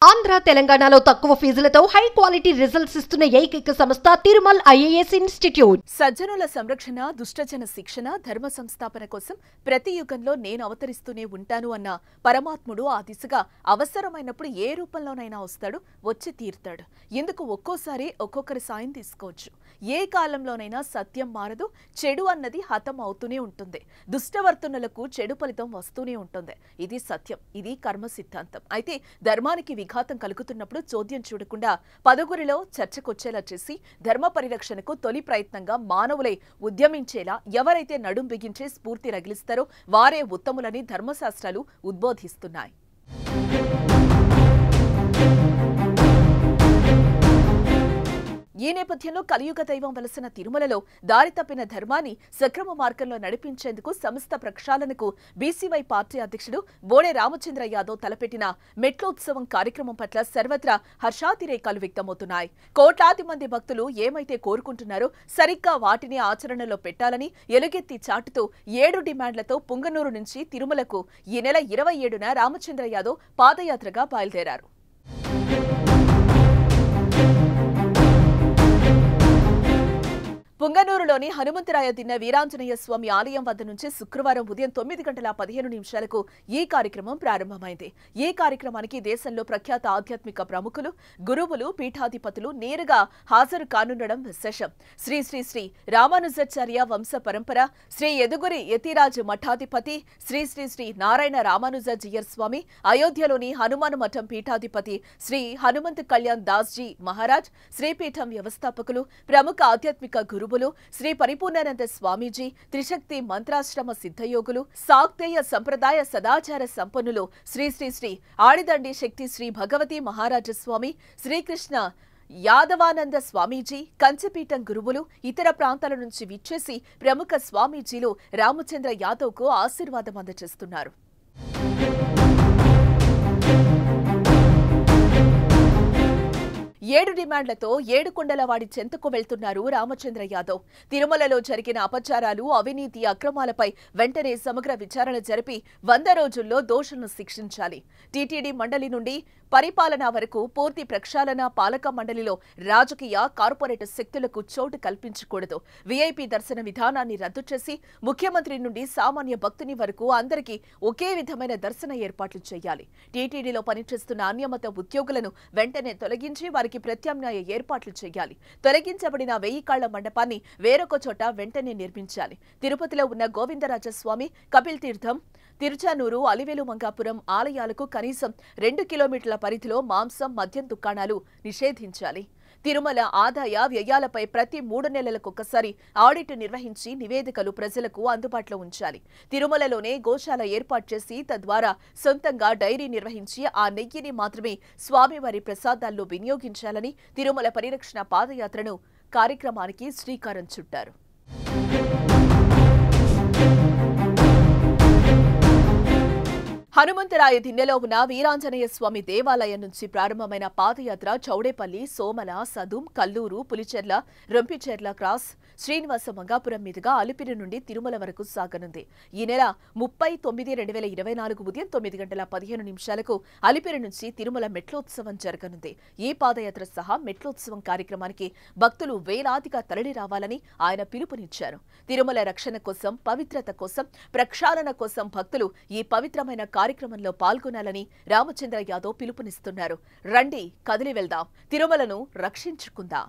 ఆంధ్ర తెలంగాణలో తక్కువ ఫీజులతో high quality results ఇస్తున్న ఏకైక సంస్థ తిరుమల్ ఐఏఎస్ ఇన్స్టిట్యూట్. సజ్జనుల సంరక్షణ, దుష్టజన శిక్షణ, ధర్మ సంస్థాపన కోసం ప్రతి యుగంలో నేను అవతరిస్తూనే ఉంటాను అన్న పరమాత్ముడు ఆ దిశగా అవసరమైనప్పుడు ఏ రూపంలోనైనా వస్తాడు, వచ్చి తీరుతాడు. ఇందుకు ఒక్కోసారి ఒక్కొక్కరి సాయం తీసుకోవచ్చు. ఏ కాలంలోనైనా సత్యం మారదు, చెడు అన్నది హతం అవుతూనే ఉంటుంది. దుష్టవర్తనులకు చెడు ఫలితం వస్తూనే ఉంటుంది. ఇది సత్యం, ఇది కర్మ సిద్ధాంతం. అయితే ధర్మానికి విఘాతం కలుగుతున్నప్పుడు చోద్యం చూడకుండా పదుగురిలో చర్చకొచ్చేలా చేసి ధర్మ పరిరక్షణకు తొలి ప్రయత్నంగా మానవులై ఉద్యమించేలా ఎవరైతే నడుం బిగించే స్ఫూర్తి రగిలిస్తారో వారే ఉత్తములని ధర్మశాస్త్రాలు ఉద్బోధిస్తున్నాయి. ఈ నేపథ్యంలో కలియుగ దైవం వలసిన తిరుమలలో దారి తప్పిన ధర్మాన్ని సక్రమ మార్గంలో నడిపించేందుకు సంస్థ ప్రక్షాళనకు బీసీవై పార్టీ అధ్యక్షుడు బోడే రామచంద్ర యాదవ్ తలపెట్టిన మెట్లోత్సవం కార్యక్రమం పట్ల సర్వత్రా హర్షాతిరేకాలు వ్యక్తమవుతున్నాయి. కోట్లాది మంది భక్తులు ఏమైతే కోరుకుంటున్నారో సరిగ్గా వాటిని ఆచరణలో పెట్టాలని ఎలుగెత్తి చాటుతూ 7 డిమాండ్లతో పుంగనూరు నుంచి తిరుమలకు ఈ నెల 27న రామచంద్ర యాదవ్ పాదయాత్రగా బయలుదేరారు. పుంగనూరులోని హనుమంతరాయ దిన్న వీరాంజనేయ స్వామి ఆలయం వద్ద నుంచి శుక్రవారం ఉదయం 9:15 ఈ కార్యక్రమం ప్రారంభమైంది. ఈ కార్యక్రమానికి దేశంలో ప్రఖ్యాత ఆధ్యాత్మిక ప్రముఖులు, గురువులు, పీఠాధిపతులు నేరుగా హాజరు కానుండడం విశేషం. శ్రీ శ్రీ శ్రీ రామానుజాచార్య వంశ పరంపర, శ్రీ యదుగురి యతిరాజ్ మఠాధిపతి శ్రీ శ్రీ శ్రీ నారాయణ రామానుజాజియర్ స్వామి, అయోధ్యలోని హనుమాన్ మఠం పీఠాధిపతి శ్రీ హనుమంత్ కళ్యాణ్ దాస్ జీ మహారాజ్, శ్రీపీఠం వ్యవస్థాపకులు, ప్రముఖ ఆధ్యాత్మిక గురువులు శ్రీ పరిపూర్ణానంద స్వామీజీ, త్రిశక్తి మంత్రాశ్రమ సిద్ధయోగులు, శాక్తేయ సంప్రదాయ సదాచార సంపన్నులు శ్రీ శ్రీ శ్రీ ఆడిదండి శక్తి శ్రీ భగవతి మహారాజ స్వామి, శ్రీకృష్ణ యాదవానంద స్వామీజీ, కంచపీఠం గురువులు, ఇతర ప్రాంతాల నుంచి విచ్చేసి ప్రముఖ స్వామీజీలు రామచంద్ర యాదవ్కు ఆశీర్వాదం అందజేస్తున్నారు. ఏడు డిమాండ్లతో ఏడుకొండలవాడి చెంతకు వెళ్తున్నారు రామచంద్ర యాదవ్. తిరుమలలో జరిగిన అపచారాలు, అవినీతి, అక్రమాలపై వెంటనే సమగ్ర విచారణ జరిపి 100 రోజుల్లో దోషులను శిక్షించాలి. టీటీడీ మండలి నుండి పరిపాలన వరకు పూర్తి ప్రక్షాళన, పాలక మండలిలో రాజకీయ, కార్పొరేట్ శక్తులకు చోటు కల్పించకూడదు. వీఐపీ దర్శన విధానాన్ని రద్దు చేసి ముఖ్యమంత్రి నుండి సామాన్య భక్తుని వరకు అందరికీ ఒకే విధమైన దర్శన ఏర్పాట్లు చేయాలి. టీటీడీలో పనిచేస్తున్న అన్యమత ఉద్యోగులను వెంటనే తొలగించి వారికి ప్రత్యామ్నాయ ఏర్పాట్లు చేయాలి. తొలగించబడిన 1000 కాళ్ల మండపాన్ని వేరొక చోట వెంటనే నిర్మించాలి. తిరుపతిలో ఉన్న గోవిందరాజస్వామి, కపిల్ తీర్థం, తిరుచానూరు, అలివేలు మంగాపురం ఆలయాలకు కనీసం 2 కిలోమీటర్ల పరిధిలో మాంసం, మద్యం దుకాణాలు నిషేధించాలి. తిరుమల ఆదాయ వ్యయాలపై ప్రతి 3 నెలలకొకసారి ఆడిట్ నిర్వహించి నివేదికలు ప్రజలకు అందుబాటులో ఉంచాలి. తిరుమలలోనే గోశాల ఏర్పాటు చేసి తద్వారా సొంతంగా డైరీ నిర్వహించి ఆ నెయ్యిని మాత్రమే స్వామివారి ప్రసాదాల్లో వినియోగించాలని తిరుమల పరిరక్షణ పాదయాత్రను కార్యక్రమానికి శ్రీకారం చుట్టారు. హనుమంతరాయ దిన్నెలో ఉన్న వీరాంజనేయ స్వామి దేవాలయం నుంచి ప్రారంభమైన పాదయాత్ర చౌడేపల్లి, సోమల, సదుం, కల్లూరు, పులిచెర్ల, రొంపిచెర్ల క్రాస్, శ్రీనివాస మంగాపురం మీదుగా అలిపిరి నుండి తిరుమల వరకు సాగనుంది. ఈ నెల 30/9/2024 ఉదయం 9:15 అలిపిరి నుంచి తిరుమల మెట్లోత్సవం జరగనుంది. ఈ పాదయాత్ర సహా మెట్లోత్సవం కార్యక్రమానికి భక్తులు వేలాదిగా తరలి రావాలని ఆయన పిలుపునిచ్చారు. తిరుమల రక్షణ కోసం, పవిత్రత కోసం, ప్రక్షాళన కోసం భక్తులు ఈ పవిత్రమైన కార్యక్రమంలో పాల్గొనాలని రామచంద్ర యాదవ్ పిలుపునిస్తున్నారు. రండి, కదిలి వెళ్దాం, తిరుమలను రక్షించుకుందాం.